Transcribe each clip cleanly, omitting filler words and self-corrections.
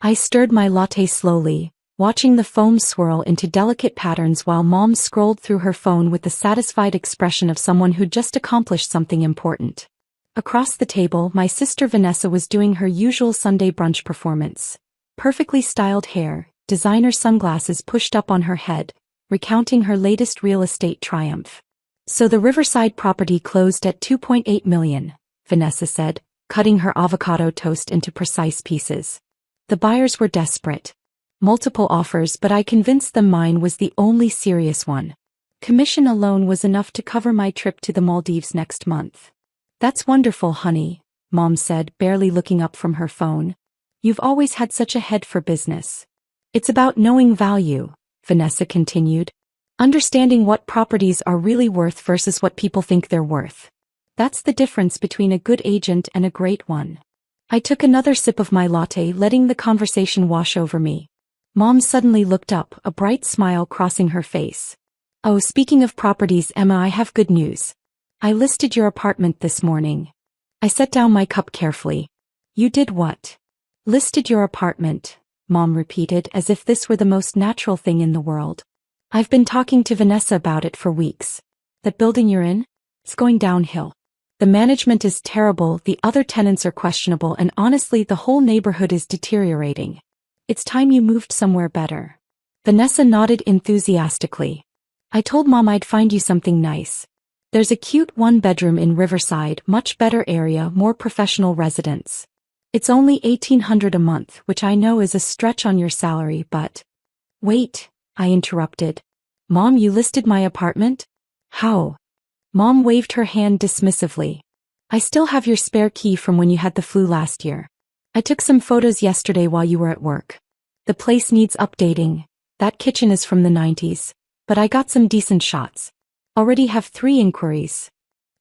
I stirred my latte slowly, watching the foam swirl into delicate patterns while Mom scrolled through her phone with the satisfied expression of someone who'd just accomplished something important. Across the table, my sister Vanessa was doing her usual Sunday brunch performance. Perfectly styled hair, designer sunglasses pushed up on her head, recounting her latest real estate triumph. So the Riverside property closed at $2.8 million, Vanessa said, cutting her avocado toast into precise pieces. The buyers were desperate. Multiple offers, but I convinced them mine was the only serious one. Commission alone was enough to cover my trip to the Maldives next month. That's wonderful, honey, Mom said, barely looking up from her phone. You've always had such a head for business. It's about knowing value, Vanessa continued. Understanding what properties are really worth versus what people think they're worth. That's the difference between a good agent and a great one. I took another sip of my latte, letting the conversation wash over me. Mom suddenly looked up, a bright smile crossing her face. Oh, speaking of properties, Emma, I have good news. I listed your apartment this morning. I set down my cup carefully. You did what? Listed your apartment, Mom repeated as if this were the most natural thing in the world. I've been talking to Vanessa about it for weeks. That building you're in? It's going downhill. The management is terrible, the other tenants are questionable, and honestly the whole neighborhood is deteriorating. It's time you moved somewhere better. Vanessa nodded enthusiastically. I told Mom I'd find you something nice. There's a cute one-bedroom in Riverside, much better area, more professional residents. It's only $1,800 a month, which I know is a stretch on your salary, but... Wait, I interrupted. Mom, you listed my apartment? How? Mom waved her hand dismissively. I still have your spare key from when you had the flu last year. I took some photos yesterday while you were at work. The place needs updating. That kitchen is from the 90s. But I got some decent shots. Already have 3 inquiries.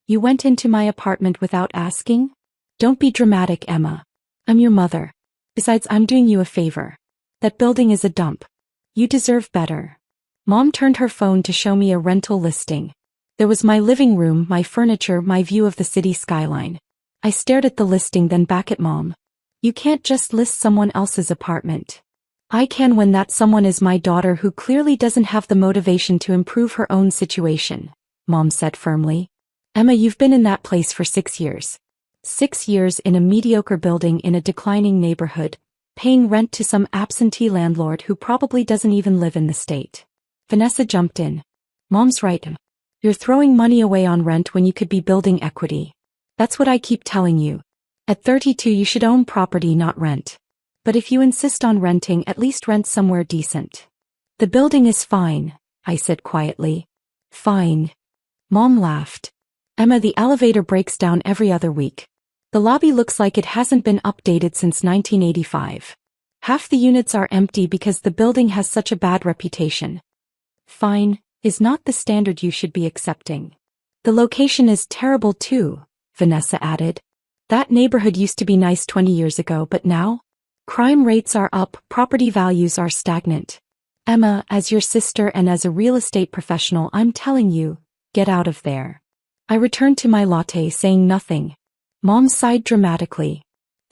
You went into my apartment without asking? Don't be dramatic, Emma. I'm your mother. Besides, I'm doing you a favor. That building is a dump. You deserve better. Mom turned her phone to show me a rental listing. There was my living room, my furniture, my view of the city skyline. I stared at the listing, then back at Mom. You can't just list someone else's apartment. I can when that someone is my daughter who clearly doesn't have the motivation to improve her own situation, Mom said firmly. Emma, you've been in that place for 6 years. 6 years in a mediocre building in a declining neighborhood, paying rent to some absentee landlord who probably doesn't even live in the state. Vanessa jumped in. Mom's right. You're throwing money away on rent when you could be building equity. That's what I keep telling you. At 32 you should own property, not rent. But if you insist on renting, at least rent somewhere decent. The building is fine, I said quietly. Fine. Mom laughed. Emma, the elevator breaks down every other week. The lobby looks like it hasn't been updated since 1985. Half the units are empty because the building has such a bad reputation. Fine is not the standard you should be accepting. The location is terrible too, Vanessa added. That neighborhood used to be nice 20 years ago, but now? Crime rates are up, property values are stagnant. Emma, as your sister and as a real estate professional, I'm telling you, get out of there. I returned to my latte, saying nothing. Mom sighed dramatically.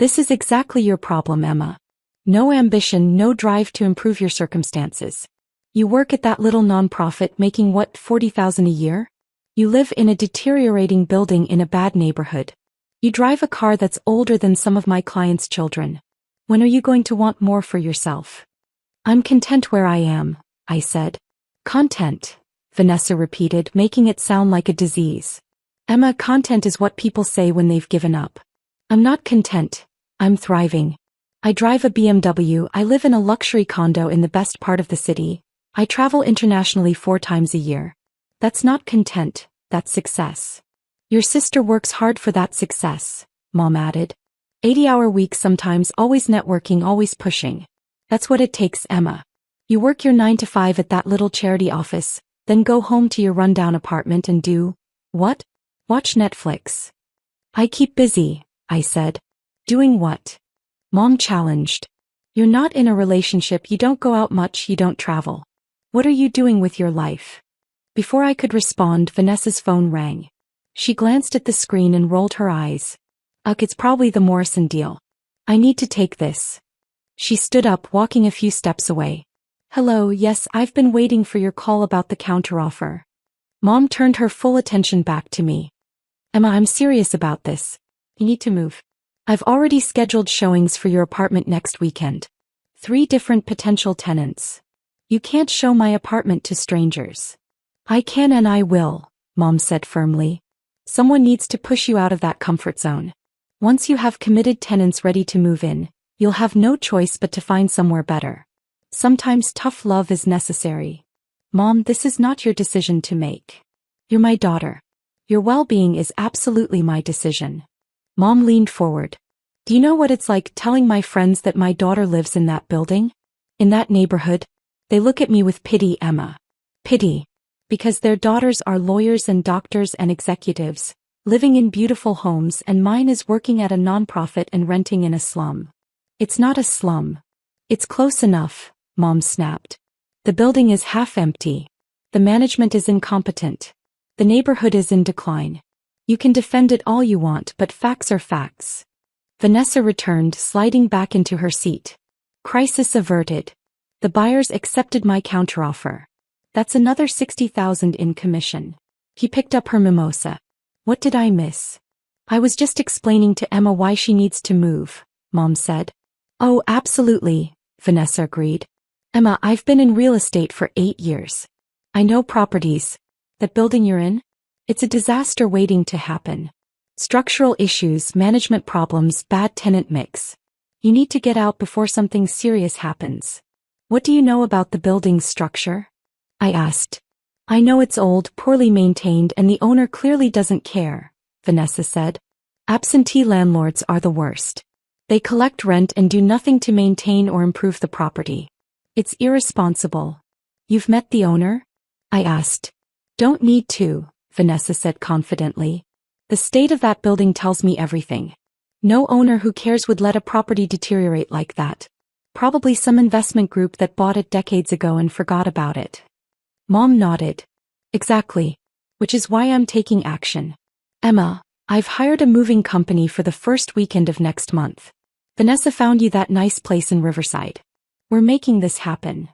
This is exactly your problem, Emma. No ambition, no drive to improve your circumstances. You work at that little nonprofit making what, $40,000 a year? You live in a deteriorating building in a bad neighborhood. You drive a car that's older than some of my clients' children. When are you going to want more for yourself? I'm content where I am, I said. Content, Vanessa repeated, making it sound like a disease. Emma, content is what people say when they've given up. I'm not content. I'm thriving. I drive a BMW, I live in a luxury condo in the best part of the city. I travel internationally 4 times a year. That's not content, that's success. Your sister works hard for that success, Mom added. 80-hour weeks sometimes, always networking, always pushing. That's what it takes, Emma. You work your 9 to 5 at that little charity office, then go home to your rundown apartment and do, what? Watch Netflix. I keep busy, I said. Doing what? Mom challenged. You're not in a relationship, you don't go out much, you don't travel. What are you doing with your life? Before I could respond, Vanessa's phone rang. She glanced at the screen and rolled her eyes. Ugh, it's probably the Morrison deal. I need to take this. She stood up, walking a few steps away. Hello, yes, I've been waiting for your call about the counteroffer. Mom turned her full attention back to me. Emma, I'm serious about this. You need to move. I've already scheduled showings for your apartment next weekend. 3 different potential tenants. You can't show my apartment to strangers. I can and I will, Mom said firmly. Someone needs to push you out of that comfort zone. Once you have committed tenants ready to move in, you'll have no choice but to find somewhere better. Sometimes tough love is necessary. Mom, this is not your decision to make. You're my daughter. Your well-being is absolutely my decision. Mom leaned forward. Do you know what it's like telling my friends that my daughter lives in that building? In that neighborhood? They look at me with pity, Emma. Pity. Because their daughters are lawyers and doctors and executives, living in beautiful homes, and mine is working at a nonprofit and renting in a slum. It's not a slum. It's close enough, Mom snapped. The building is half empty. The management is incompetent. The neighborhood is in decline. You can defend it all you want, but facts are facts. Vanessa returned, sliding back into her seat. Crisis averted. The buyers accepted my counteroffer. That's another $60,000 in commission. He picked up her mimosa. What did I miss? I was just explaining to Emma why she needs to move, Mom said. Oh, absolutely, Vanessa agreed. Emma, I've been in real estate for 8 years. I know properties. That building you're in? It's a disaster waiting to happen. Structural issues, management problems, bad tenant mix. You need to get out before something serious happens. What do you know about the building's structure? I asked. I know it's old, poorly maintained, and the owner clearly doesn't care, Vanessa said. Absentee landlords are the worst. They collect rent and do nothing to maintain or improve the property. It's irresponsible. You've met the owner? I asked. Don't need to, Vanessa said confidently. The state of that building tells me everything. No owner who cares would let a property deteriorate like that. Probably some investment group that bought it decades ago and forgot about it. Mom nodded. Exactly. Which is why I'm taking action. Emma, I've hired a moving company for the first weekend of next month. Vanessa found you that nice place in Riverside. We're making this happen.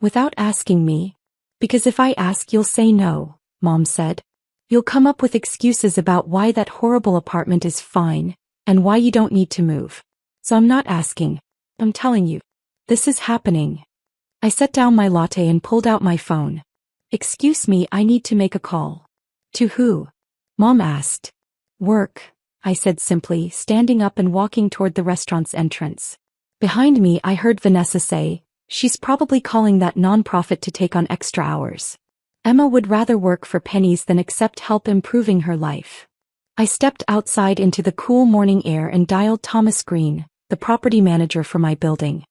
Without asking me? Because if I ask, you'll say no, Mom said. You'll come up with excuses about why that horrible apartment is fine, and why you don't need to move. So I'm not asking. I'm telling you. This is happening. I set down my latte and pulled out my phone. Excuse me, I need to make a call. To who? Mom asked. Work, I said simply, standing up and walking toward the restaurant's entrance. Behind me, I heard Vanessa say, she's probably calling that nonprofit to take on extra hours. Emma would rather work for pennies than accept help improving her life. I stepped outside into the cool morning air and dialed Thomas Green, the property manager for my building.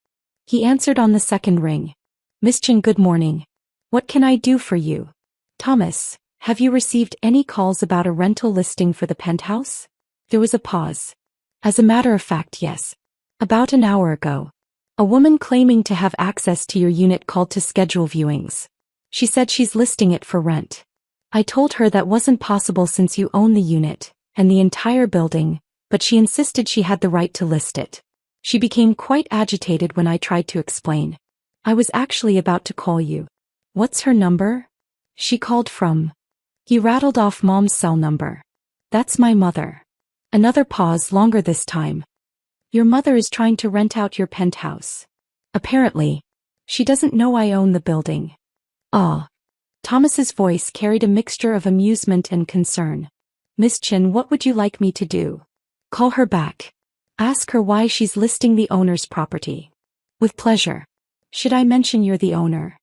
He answered on the second ring. Miss Chin, good morning. What can I do for you? Thomas, have you received any calls about a rental listing for the penthouse? There was a pause. As a matter of fact, yes. About an hour ago. A woman claiming to have access to your unit called to schedule viewings. She said she's listing it for rent. I told her that wasn't possible since you own the unit, and the entire building, but she insisted she had the right to list it. She became quite agitated when I tried to explain. I was actually about to call you. What's her number? She called from. He rattled off Mom's cell number. That's my mother. Another pause, longer this time. Your mother is trying to rent out your penthouse. Apparently. She doesn't know I own the building. Ah. Thomas's voice carried a mixture of amusement and concern. Miss Chin, what would you like me to do? Call her back. Ask her why she's listing the owner's property. With pleasure. Should I mention you're the owner?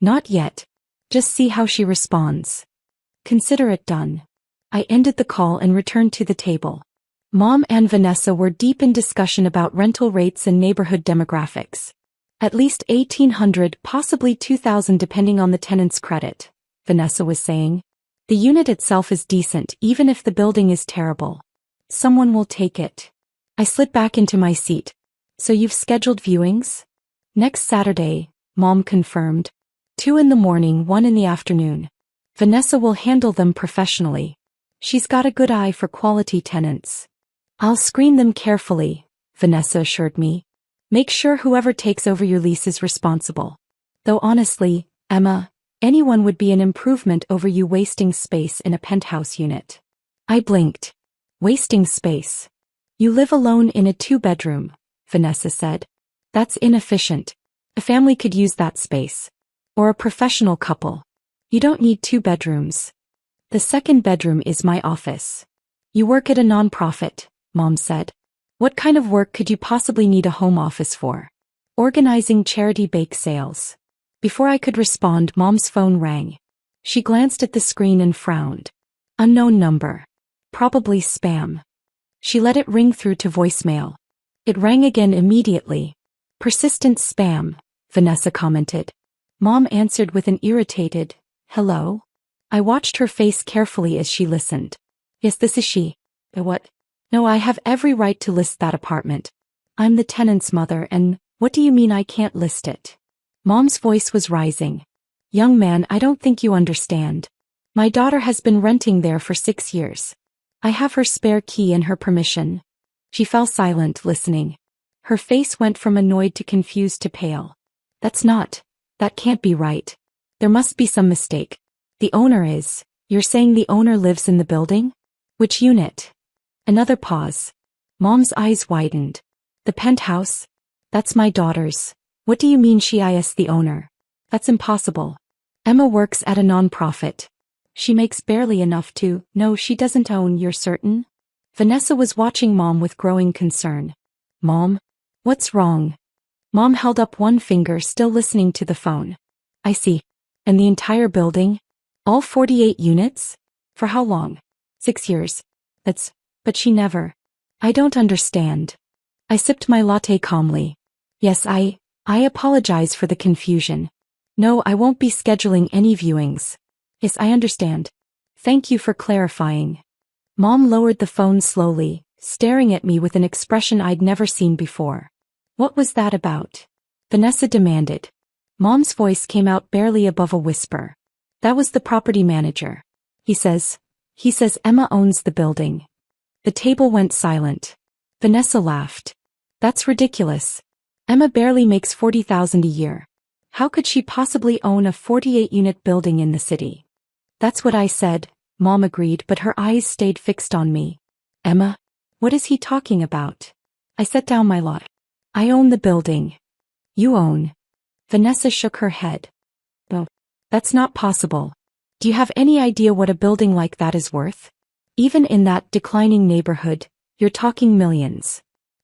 Not yet. Just see how she responds. Consider it done. I ended the call and returned to the table. Mom and Vanessa were deep in discussion about rental rates and neighborhood demographics. At least $1,800, possibly $2,000 depending on the tenant's credit, Vanessa was saying. The unit itself is decent even if the building is terrible. Someone will take it. I slid back into my seat. So you've scheduled viewings? Next Saturday, Mom confirmed. 2 in the morning, 1 in the afternoon. Vanessa will handle them professionally. She's got a good eye for quality tenants. I'll screen them carefully, Vanessa assured me. Make sure whoever takes over your lease is responsible. Though honestly, Emma, anyone would be an improvement over you wasting space in a penthouse unit. I blinked. Wasting space. You live alone in a 2-bedroom, Vanessa said. That's inefficient. A family could use that space. Or a professional couple. You don't need 2 bedrooms. The 2nd bedroom is my office. You work at a nonprofit, Mom said. What kind of work could you possibly need a home office for? Organizing charity bake sales. Before I could respond, Mom's phone rang. She glanced at the screen and frowned. Unknown number. Probably spam. She let it ring through to voicemail. It rang again immediately. Persistent spam, Vanessa commented. Mom answered with an irritated, hello? I watched her face carefully as she listened. Yes, this is she. What? No, I have every right to list that apartment. I'm the tenant's mother, and what do you mean I can't list it? Mom's voice was rising. Young man, I don't think you understand. My daughter has been renting there for 6 years. I have her spare key and her permission. She fell silent, listening. Her face went from annoyed to confused to pale. That can't be right. There must be some mistake. The owner is. You're saying the owner lives in the building? Which unit? Another pause. Mom's eyes widened. The penthouse? That's my daughter's. What do you mean she is the owner? That's impossible. Emma works at a nonprofit. She makes barely enough to. No, she doesn't own, you're certain? Vanessa was watching Mom with growing concern. Mom? What's wrong? Mom held up one finger, still listening to the phone. I see. And the entire building? All 48 units? For how long? 6 years. But she never. I don't understand. I sipped my latte calmly. Yes, I apologize for the confusion. No, I won't be scheduling any viewings. Yes, I understand. Thank you for clarifying. Mom lowered the phone slowly, staring at me with an expression I'd never seen before. What was that about? Vanessa demanded. Mom's voice came out barely above a whisper. That was the property manager. He says Emma owns the building. The table went silent. Vanessa laughed. That's ridiculous. Emma barely makes $40,000 a year. How could she possibly own a 48-unit building in the city? That's what I said, Mom agreed, but her eyes stayed fixed on me. Emma? What is he talking about? I set down my lot. I own the building. You own. Vanessa shook her head. Oh, that's not possible. Do you have any idea what a building like that is worth? Even in that declining neighborhood, you're talking millions.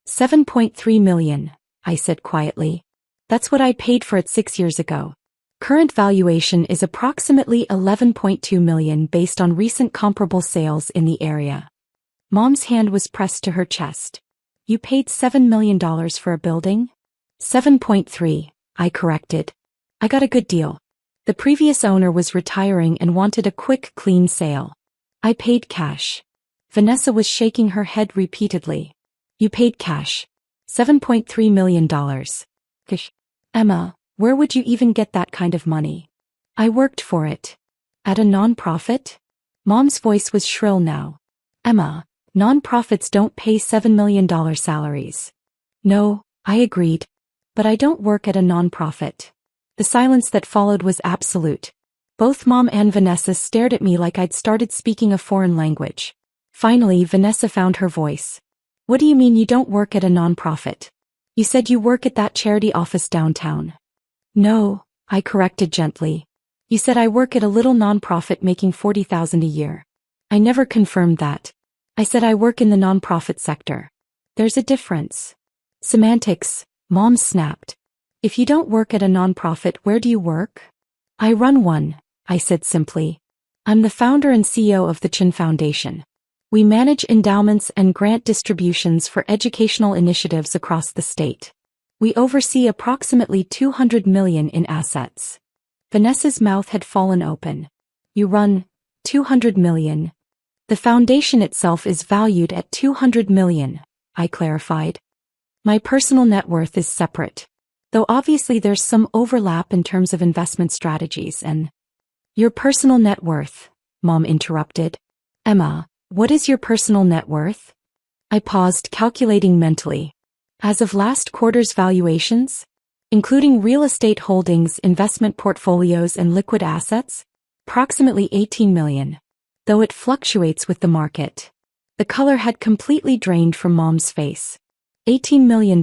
7.3 million, I said quietly. That's what I paid for it 6 years ago. Current valuation is approximately 11.2 million based on recent comparable sales in the area. Mom's hand was pressed to her chest. You paid $7 million for a building? 7.3, I corrected. I got a good deal. The previous owner was retiring and wanted a quick, clean sale. I paid cash. Vanessa was shaking her head repeatedly. You paid cash. $7.3 million. Gosh. Emma, where would you even get that kind of money? I worked for it. At a nonprofit? Mom's voice was shrill now. Emma, nonprofits don't pay $7 million salaries. No, I agreed. But I don't work at a nonprofit. The silence that followed was absolute. Both Mom and Vanessa stared at me like I'd started speaking a foreign language. Finally, Vanessa found her voice. What do you mean you don't work at a nonprofit? You said you work at that charity office downtown. No, I corrected gently. You said I work at a little nonprofit making $40,000 a year. I never confirmed that. I said I work in the nonprofit sector. There's a difference. Semantics, Mom snapped. If you don't work at a nonprofit, where do you work? I run one, I said simply. I'm the founder and CEO of the Chin Foundation. We manage endowments and grant distributions for educational initiatives across the state. We oversee approximately $200 million in assets. Vanessa's mouth had fallen open. You run $200 million. The foundation itself is valued at $200 million, I clarified. My personal net worth is separate. Though obviously there's some overlap in terms of investment strategies and... Your personal net worth, Mom interrupted. Emma, what is your personal net worth? I paused, calculating mentally. As of last quarter's valuations, including real estate holdings, investment portfolios, and liquid assets, approximately 18 million. Though it fluctuates with the market. The color had completely drained from Mom's face. $18 million.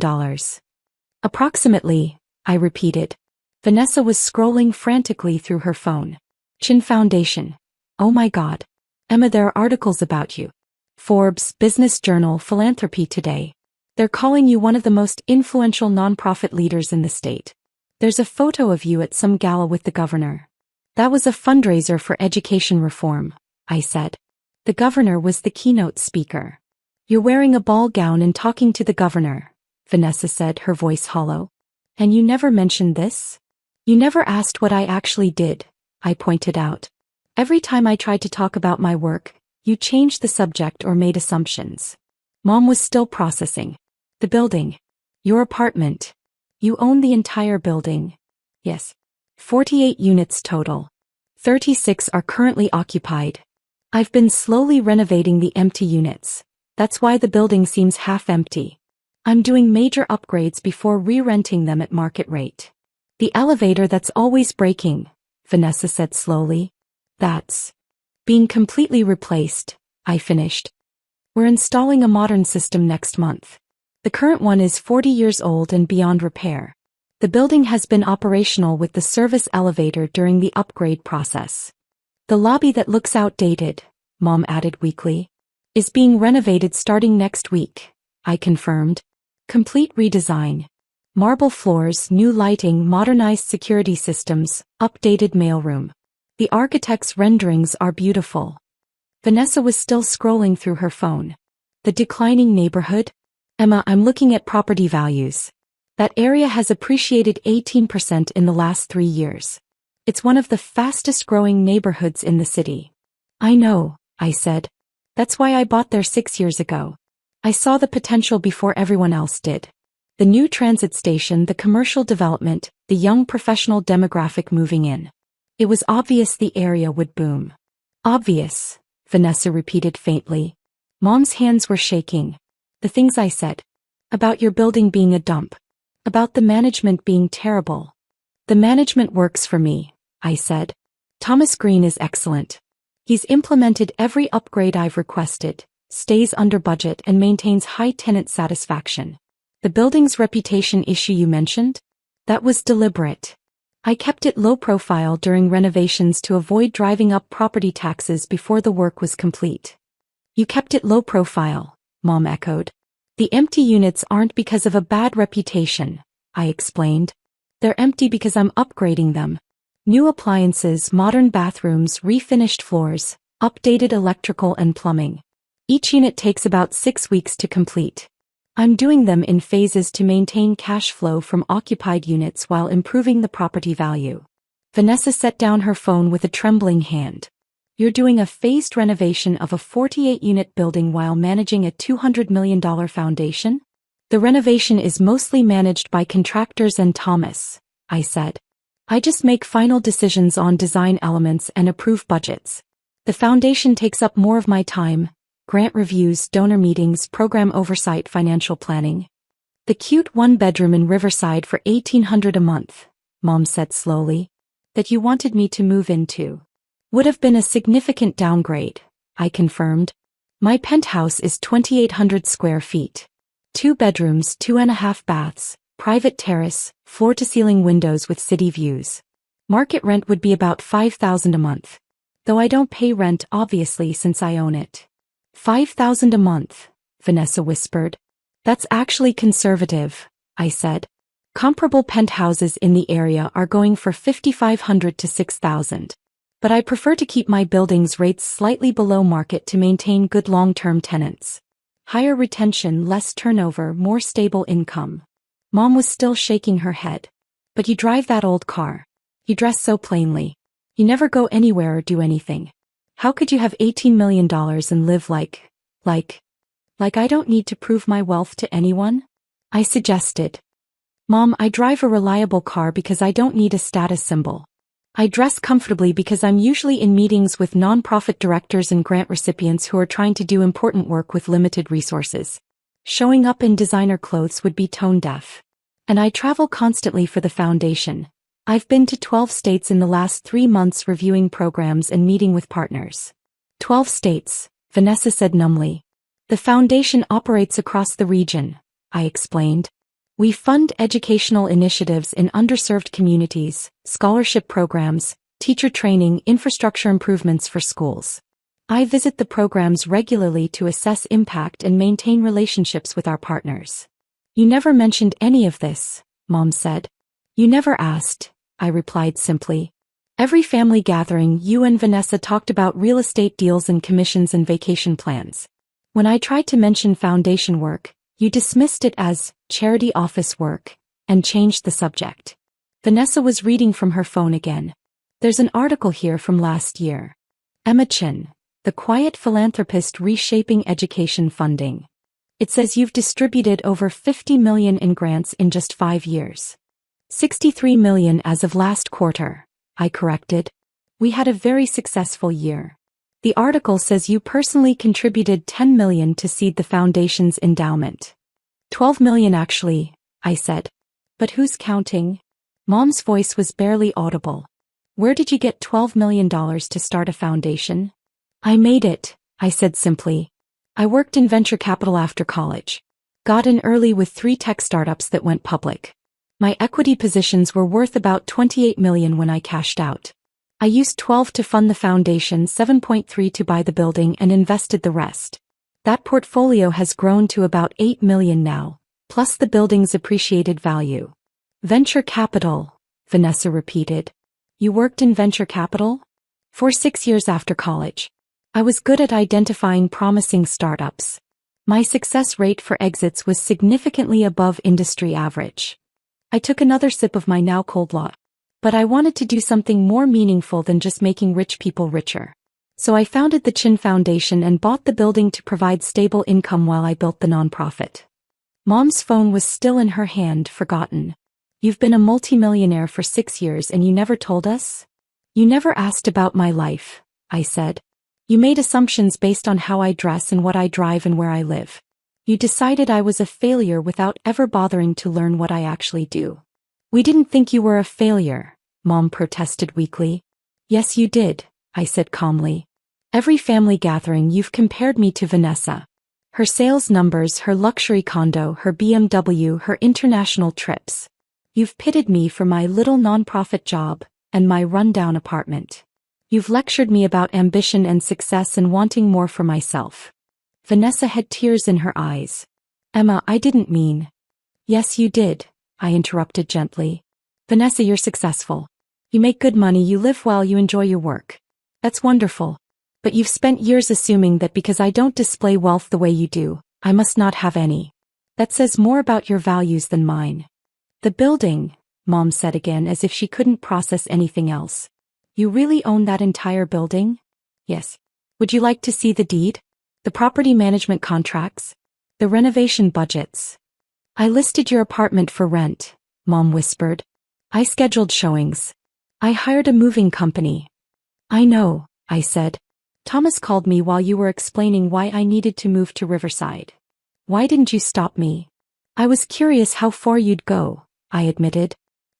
Approximately, I repeated. Vanessa was scrolling frantically through her phone. Chin Foundation. Oh my God. Emma, there are articles about you. Forbes, Business Journal, Philanthropy Today. They're calling you one of the most influential nonprofit leaders in the state. There's a photo of you at some gala with the governor. That was a fundraiser for education reform, I said. The governor was the keynote speaker. You're wearing a ball gown and talking to the governor, Vanessa said, her voice hollow. And you never mentioned this? You never asked what I actually did, I pointed out. Every time I tried to talk about my work, you changed the subject or made assumptions. Mom was still processing. The building. Your apartment. You own the entire building. Yes. 48 units total. 36 are currently occupied. I've been slowly renovating the empty units. That's why the building seems half empty. I'm doing major upgrades before re-renting them at market rate. The elevator that's always breaking, Vanessa said slowly. That's being completely replaced, I finished. We're installing a modern system next month. The current one is 40 years old and beyond repair. The building has been operational with the service elevator during the upgrade process. The lobby that looks outdated, Mom added weakly, is being renovated starting next week, I confirmed. Complete redesign. Marble floors, new lighting, modernized security systems, updated mailroom. The architect's renderings are beautiful. Vanessa was still scrolling through her phone. The declining neighborhood? Emma, I'm looking at property values. That area has appreciated 18% in the last 3 years. It's one of the fastest growing neighborhoods in the city. I know, I said. That's why I bought there 6 years ago. I saw the potential before everyone else did. The new transit station, the commercial development, the young professional demographic moving in. It was obvious the area would boom. Obvious, Vanessa repeated faintly. Mom's hands were shaking. The things I said. About your building being a dump. About the management being terrible. The management works for me, I said. Thomas Green is excellent. He's implemented every upgrade I've requested, stays under budget and maintains high tenant satisfaction. The building's reputation issue you mentioned? That was deliberate. I kept it low profile during renovations to avoid driving up property taxes before the work was complete. You kept it low profile, Mom echoed. The empty units aren't because of a bad reputation, I explained. They're empty because I'm upgrading them. New appliances, modern bathrooms, refinished floors, updated electrical and plumbing. Each unit takes about 6 weeks to complete. I'm doing them in phases to maintain cash flow from occupied units while improving the property value. Vanessa set down her phone with a trembling hand. You're doing a phased renovation of a 48-unit building while managing a $200 million foundation? The renovation is mostly managed by contractors and Thomas, I said. I just make final decisions on design elements and approve budgets. The foundation takes up more of my time, grant reviews, donor meetings, program oversight, financial planning. The cute one-bedroom in Riverside for $1,800 a month, Mom said slowly, that you wanted me to move into. Would have been a significant downgrade, I confirmed. My penthouse is 2,800 square feet. 2 bedrooms, 2.5 baths, private terrace, floor-to-ceiling windows with city views. Market rent would be about $5,000 a month. Though I don't pay rent obviously since I own it. $5,000 a month, Vanessa whispered. That's actually conservative, I said. Comparable penthouses in the area are going for $5,500 to $6,000. But I prefer to keep my buildings' rates slightly below market to maintain good long-term tenants. Higher retention, less turnover, more stable income. Mom was still shaking her head. But you drive that old car. You dress so plainly. You never go anywhere or do anything. How could you have $18 million and live like I don't need to prove my wealth to anyone? I suggested. Mom, I drive a reliable car because I don't need a status symbol. I dress comfortably because I'm usually in meetings with nonprofit directors and grant recipients who are trying to do important work with limited resources. Showing up in designer clothes would be tone deaf. And I travel constantly for the foundation. I've been to 12 states in the last 3 months reviewing programs and meeting with partners. 12 states, Vanessa said numbly. The foundation operates across the region, I explained. We fund educational initiatives in underserved communities, scholarship programs, teacher training, infrastructure improvements for schools. I visit the programs regularly to assess impact and maintain relationships with our partners. You never mentioned any of this, Mom said. You never asked, I replied simply. Every family gathering, you and Vanessa talked about real estate deals and commissions and vacation plans. When I tried to mention foundation work, you dismissed it as charity office work and changed the subject. Vanessa was reading from her phone again. There's an article here from last year. Emma Chin, the quiet philanthropist reshaping education funding. It says you've distributed over 50 million in grants in just 5 years. 63 million as of last quarter, I corrected. We had a very successful year. The article says you personally contributed 10 million to seed the foundation's endowment. 12 million actually, I said. But who's counting? Mom's voice was barely audible. Where did you get $12 million to start a foundation? I made it, I said simply. I worked in venture capital after college. Got in early with 3 tech startups that went public. My equity positions were worth about 28 million when I cashed out. I used 12 to fund the foundation, 7.3 to buy the building and invested the rest. That portfolio has grown to about 8 million now, plus the building's appreciated value. Venture capital, Vanessa repeated. You worked in venture capital? For 6 years after college. I was good at identifying promising startups. My success rate for exits was significantly above industry average. I took another sip of my now cold latte. But I wanted to do something more meaningful than just making rich people richer. So I founded the Chin Foundation and bought the building to provide stable income while I built the nonprofit. Mom's phone was still in her hand, forgotten. You've been a multimillionaire for 6 years and you never told us? You never asked about my life, I said. You made assumptions based on how I dress and what I drive and where I live. You decided I was a failure without ever bothering to learn what I actually do. We didn't think you were a failure, Mom protested weakly. Yes, you did, I said calmly. Every family gathering you've compared me to Vanessa. Her sales numbers, her luxury condo, her BMW, her international trips. You've pitted me for my little nonprofit job and my rundown apartment. You've lectured me about ambition and success and wanting more for myself. Vanessa had tears in her eyes. Emma, I didn't mean. Yes, you did, I interrupted gently. Vanessa, you're successful. You make good money, you live well, you enjoy your work. That's wonderful. But you've spent years assuming that because I don't display wealth the way you do, I must not have any. That says more about your values than mine. The building, Mom said again as if she couldn't process anything else. You really own that entire building? Yes. Would you like to see the deed? The property management contracts? The renovation budgets? I listed your apartment for rent, Mom whispered. I scheduled showings. I hired a moving company. I know, I said. Thomas called me while you were explaining why I needed to move to Riverside. Why didn't you stop me? I was curious how far you'd go, I admitted.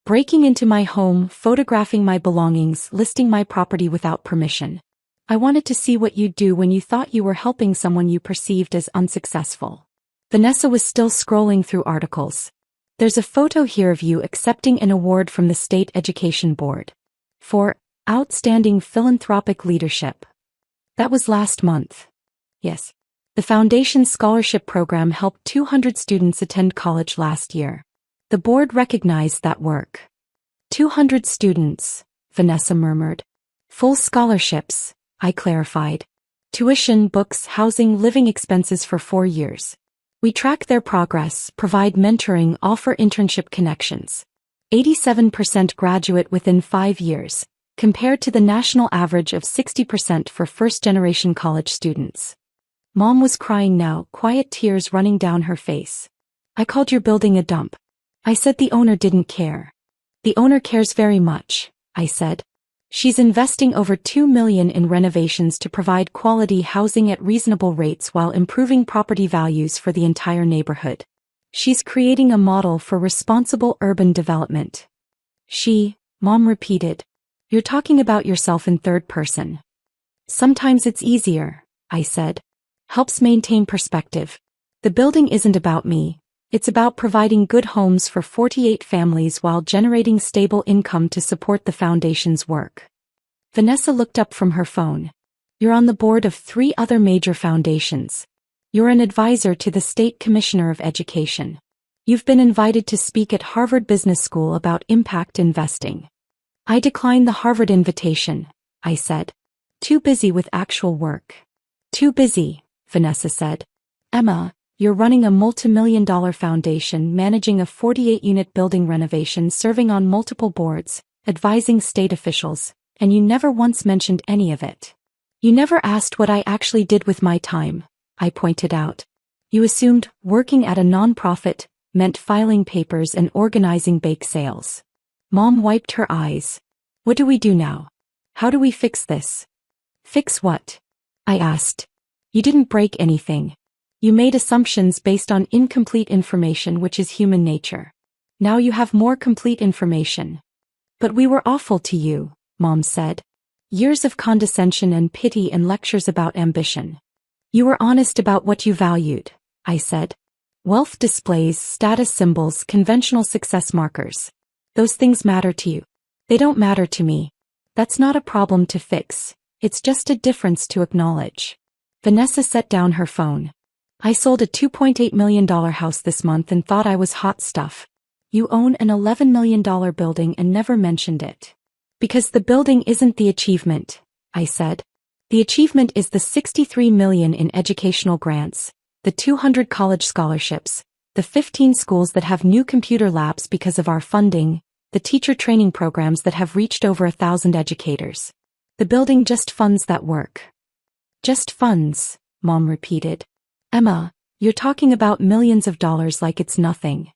Breaking into my home, photographing my belongings, listing my property without permission. I wanted to see what you'd do when you thought you were helping someone you perceived as unsuccessful. Vanessa was still scrolling through articles. There's a photo here of you accepting an award from the State Education Board. For outstanding philanthropic leadership. That was last month. Yes. The Foundation's scholarship program helped 200 students attend college last year. The board recognized that work. 200 students, Vanessa murmured. Full scholarships, I clarified. Tuition, books, housing, living expenses for 4 years. We track their progress, provide mentoring, offer internship connections. 87% graduate within 5 years, compared to the national average of 60% for first-generation college students. Mom was crying now, quiet tears running down her face. I called your building a dump. I said the owner didn't care. The owner cares very much, I said. She's investing over $2 million in renovations to provide quality housing at reasonable rates while improving property values for the entire neighborhood. She's creating a model for responsible urban development. Mom repeated. You're talking about yourself in third person. Sometimes it's easier, I said. Helps maintain perspective. The building isn't about me. It's about providing good homes for 48 families while generating stable income to support the foundation's work. Vanessa looked up from her phone. You're on the board of 3 other major foundations. You're an advisor to the State Commissioner of Education. You've been invited to speak at Harvard Business School about impact investing. I declined the Harvard invitation, I said. Too busy with actual work. Too busy, Vanessa said. Emma, you're running a multi-million-dollar foundation managing a 48-unit building renovation serving on multiple boards, advising state officials, and you never once mentioned any of it. You never asked what I actually did with my time, I pointed out. You assumed working at a nonprofit meant filing papers and organizing bake sales. Mom wiped her eyes. What do we do now? How do we fix this? Fix what? I asked. You didn't break anything. You made assumptions based on incomplete information, which is human nature. Now you have more complete information. But we were awful to you, Mom said. Years of condescension and pity and lectures about ambition. You were honest about what you valued, I said. Wealth displays, status symbols, conventional success markers. Those things matter to you. They don't matter to me. That's not a problem to fix. It's just a difference to acknowledge. Vanessa set down her phone. I sold a $2.8 million house this month and thought I was hot stuff. You own an $11 million building and never mentioned it. Because the building isn't the achievement, I said. The achievement is the $63 million in educational grants, the 200 college scholarships, the 15 schools that have new computer labs because of our funding, the teacher training programs that have reached over 1,000 educators. The building just funds that work. Just funds, Mom repeated. Emma, you're talking about millions of dollars like it's nothing.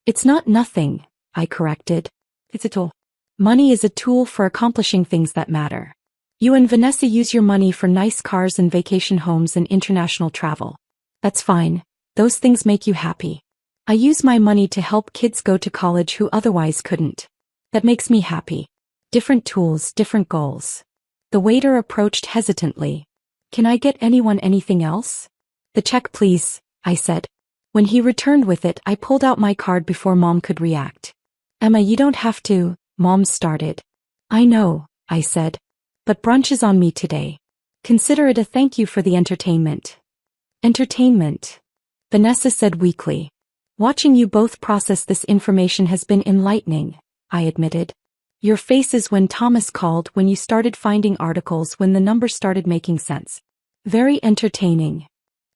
It's not nothing, I corrected. It's a tool. Money is a tool for accomplishing things that matter. You and Vanessa use your money for nice cars and vacation homes and international travel. That's fine. Those things make you happy. I use my money to help kids go to college who otherwise couldn't. That makes me happy. Different tools, different goals. The waiter approached hesitantly. Can I get anyone anything else? The check, please, I said. When he returned with it, I pulled out my card before Mom could react. Emma, you don't have to, Mom started. I know, I said. But brunch is on me today. Consider it a thank you for the entertainment. Entertainment? Vanessa said weakly. Watching you both process this information has been enlightening, I admitted. Your faces when Thomas called, when you started finding articles, when the numbers started making sense. Very entertaining.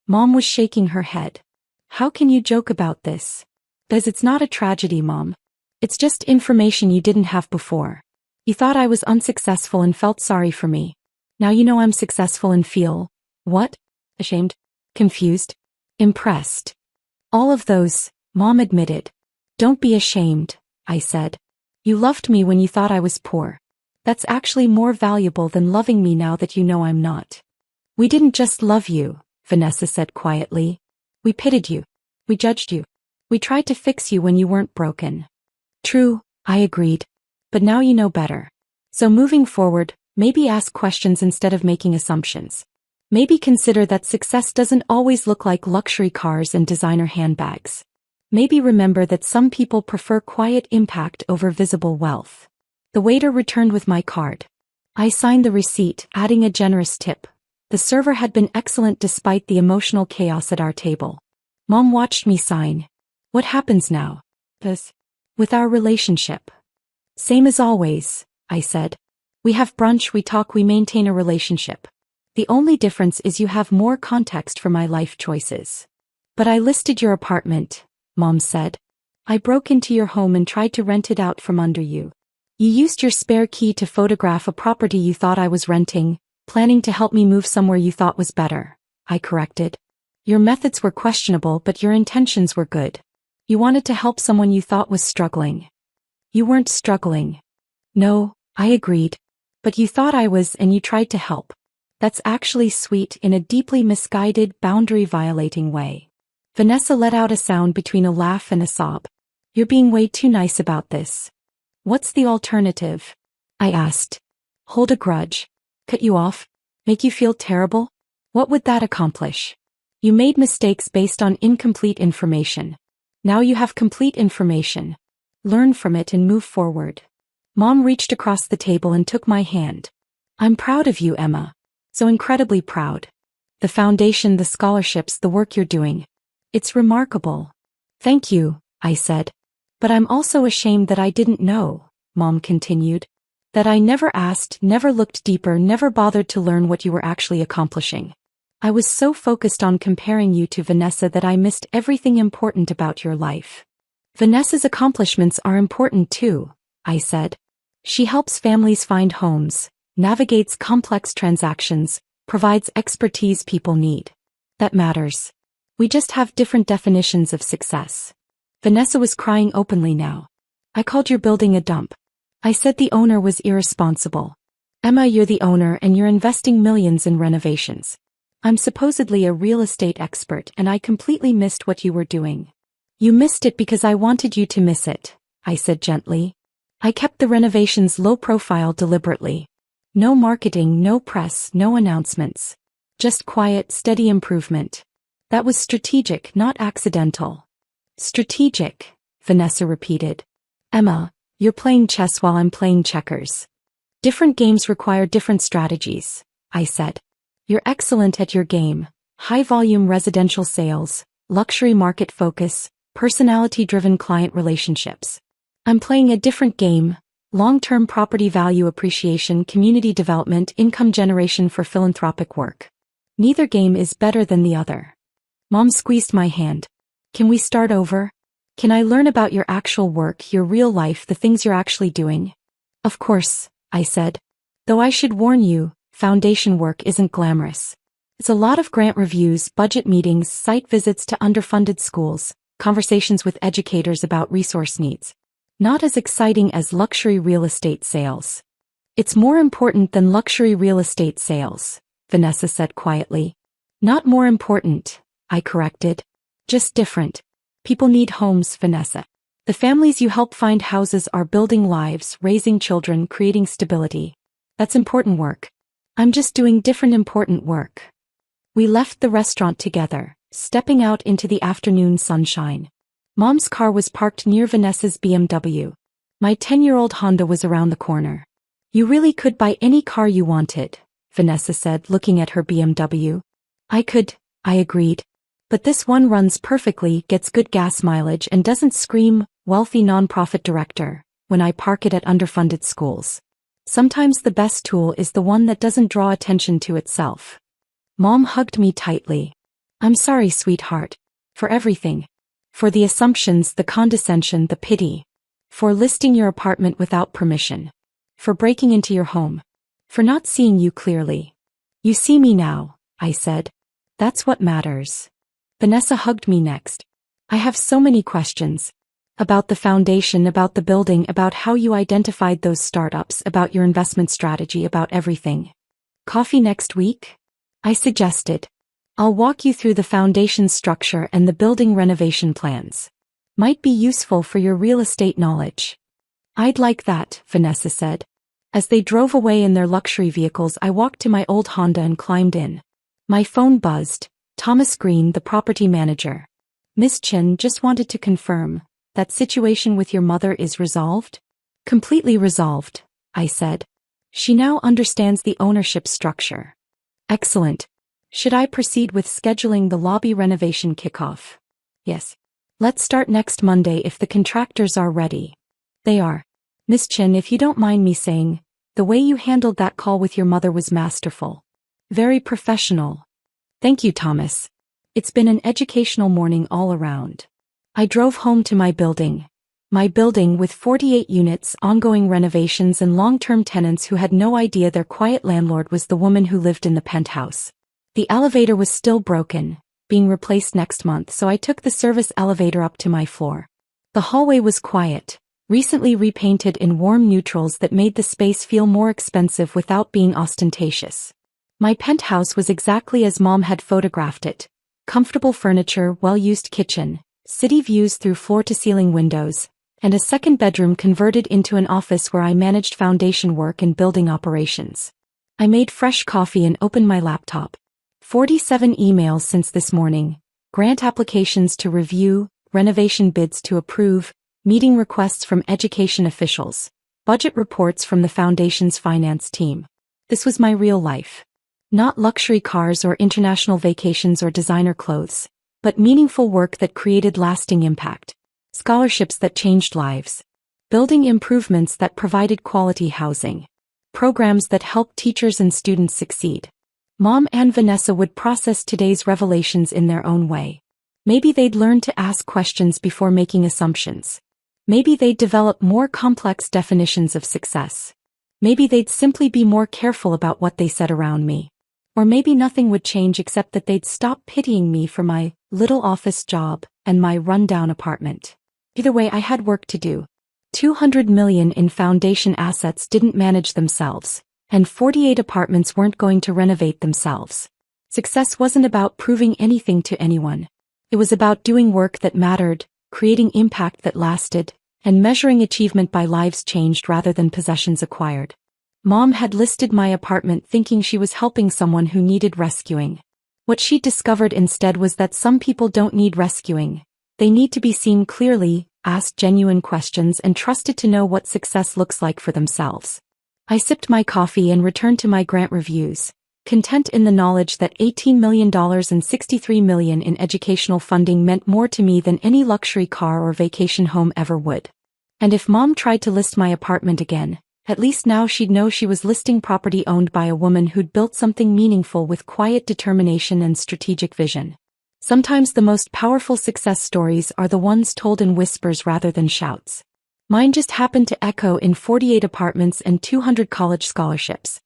Mom was shaking her head. How can you joke about this? Because it's not a tragedy, Mom. It's just information you didn't have before. You thought I was unsuccessful and felt sorry for me. Now you know I'm successful and feel, what? Ashamed? Confused? Impressed? All of those, Mom admitted. Don't be ashamed, I said. You loved me when you thought I was poor. That's actually more valuable than loving me now that you know I'm not. We didn't just love you, Vanessa said quietly. We pitied you. We judged you. We tried to fix you when you weren't broken. True, I agreed. But now you know better. So moving forward, maybe ask questions instead of making assumptions. Maybe consider that success doesn't always look like luxury cars and designer handbags. Maybe remember that some people prefer quiet impact over visible wealth. The waiter returned with my card. I signed the receipt, adding a generous tip. The server had been excellent despite the emotional chaos at our table. Mom watched me sign. What happens now? With our relationship. Same as always, I said. We have brunch, we talk, we maintain a relationship. The only difference is you have more context for my life choices. But I listed your apartment, Mom said. I broke into your home and tried to rent it out from under you. You used your spare key to photograph a property you thought I was renting, planning to help me move somewhere you thought was better, I corrected. Your methods were questionable, but your intentions were good. You wanted to help someone you thought was struggling. You weren't struggling. No, I agreed. But you thought I was and you tried to help. That's actually sweet in a deeply misguided, boundary-violating way. Vanessa let out a sound between a laugh and a sob. You're being way too nice about this. What's the alternative? I asked. Hold a grudge. Cut you off? Make you feel terrible? What would that accomplish? You made mistakes based on incomplete information. Now you have complete information. Learn from it and move forward. Mom reached across the table and took my hand. I'm proud of you, Emma. So incredibly proud. The foundation, the scholarships, the work you're doing. It's remarkable. Thank you, I said. But I'm also ashamed that I didn't know, Mom continued. That I never asked, never looked deeper, never bothered to learn what you were actually accomplishing. I was so focused on comparing you to Vanessa that I missed everything important about your life. Vanessa's accomplishments are important too, I said. She helps families find homes, navigates complex transactions, provides expertise people need. That matters. We just have different definitions of success. Vanessa was crying openly now. I called your building a dump. I said the owner was irresponsible. Emma, you're the owner and you're investing millions in renovations. I'm supposedly a real estate expert and I completely missed what you were doing. You missed it because I wanted you to miss it, I said gently. I kept the renovations low profile deliberately. No marketing, no press, no announcements. Just quiet, steady improvement. That was strategic, not accidental. Strategic, Vanessa repeated. Emma, you're playing chess while I'm playing checkers. Different games require different strategies, I said. You're excellent at your game. High-volume residential sales, luxury market focus, personality-driven client relationships. I'm playing a different game. Long-term property value appreciation, community development, income generation for philanthropic work. Neither game is better than the other. Mom squeezed my hand. Can we start over? Can I learn about your actual work, your real life, the things you're actually doing? Of course, I said. Though I should warn you, foundation work isn't glamorous. It's a lot of grant reviews, budget meetings, site visits to underfunded schools, conversations with educators about resource needs. Not as exciting as luxury real estate sales. It's more important than luxury real estate sales, Vanessa said quietly. Not more important, I corrected. Just different. People need homes, Vanessa. The families you help find houses are building lives, raising children, creating stability. That's important work. I'm just doing different important work. We left the restaurant together, stepping out into the afternoon sunshine. Mom's car was parked near Vanessa's BMW. My 10-year-old Honda was around the corner. You really could buy any car you wanted, Vanessa said, looking at her BMW. I could, I agreed. But this one runs perfectly, gets good gas mileage and doesn't scream, wealthy nonprofit director, when I park it at underfunded schools. Sometimes the best tool is the one that doesn't draw attention to itself. Mom hugged me tightly. I'm sorry, sweetheart. For everything. For the assumptions, the condescension, the pity. For listing your apartment without permission. For breaking into your home. For not seeing you clearly. You see me now, I said. That's what matters. Vanessa hugged me next. I have so many questions. About the foundation, about the building, about how you identified those startups, about your investment strategy, about everything. Coffee next week? I suggested. I'll walk you through the foundation structure and the building renovation plans. Might be useful for your real estate knowledge. I'd like that, Vanessa said. As they drove away in their luxury vehicles, I walked to my old Honda and climbed in. My phone buzzed. Thomas Green, the property manager. Miss Chin, just wanted to confirm. That situation with your mother is resolved? Completely resolved, I said. She now understands the ownership structure. Excellent. Should I proceed with scheduling the lobby renovation kickoff? Yes. Let's start next Monday if the contractors are ready. They are. Miss Chin, if you don't mind me saying, the way you handled that call with your mother was masterful. Very professional. Thank you, Thomas. It's been an educational morning all around. I drove home to my building. My building with 48 units, ongoing renovations and long-term tenants who had no idea their quiet landlord was the woman who lived in the penthouse. The elevator was still broken, being replaced next month, so I took the service elevator up to my floor. The hallway was quiet, recently repainted in warm neutrals that made the space feel more expensive without being ostentatious. My penthouse was exactly as Mom had photographed it. Comfortable furniture, well-used kitchen, city views through floor-to-ceiling windows, and a second bedroom converted into an office where I managed foundation work and building operations. I made fresh coffee and opened my laptop. 47 emails since this morning, grant applications to review, renovation bids to approve, meeting requests from education officials, budget reports from the foundation's finance team. This was my real life. Not luxury cars or international vacations or designer clothes, but meaningful work that created lasting impact. Scholarships that changed lives. Building improvements that provided quality housing. Programs that helped teachers and students succeed. Mom and Vanessa would process today's revelations in their own way. Maybe they'd learn to ask questions before making assumptions. Maybe they'd develop more complex definitions of success. Maybe they'd simply be more careful about what they said around me. Or maybe nothing would change except that they'd stop pitying me for my little office job and my rundown apartment. Either way, I had work to do. $200 million in foundation assets didn't manage themselves, and 48 apartments weren't going to renovate themselves. Success wasn't about proving anything to anyone. It was about doing work that mattered, creating impact that lasted, and measuring achievement by lives changed rather than possessions acquired. Mom had listed my apartment thinking she was helping someone who needed rescuing. What she discovered instead was that some people don't need rescuing. They need to be seen clearly, asked genuine questions, and trusted to know what success looks like for themselves. I sipped my coffee and returned to my grant reviews, content in the knowledge that $18 million and $63 million in educational funding meant more to me than any luxury car or vacation home ever would. And if Mom tried to list my apartment again, at least now she'd know she was listing property owned by a woman who'd built something meaningful with quiet determination and strategic vision. Sometimes the most powerful success stories are the ones told in whispers rather than shouts. Mine just happened to echo in 48 apartments and 200 college scholarships.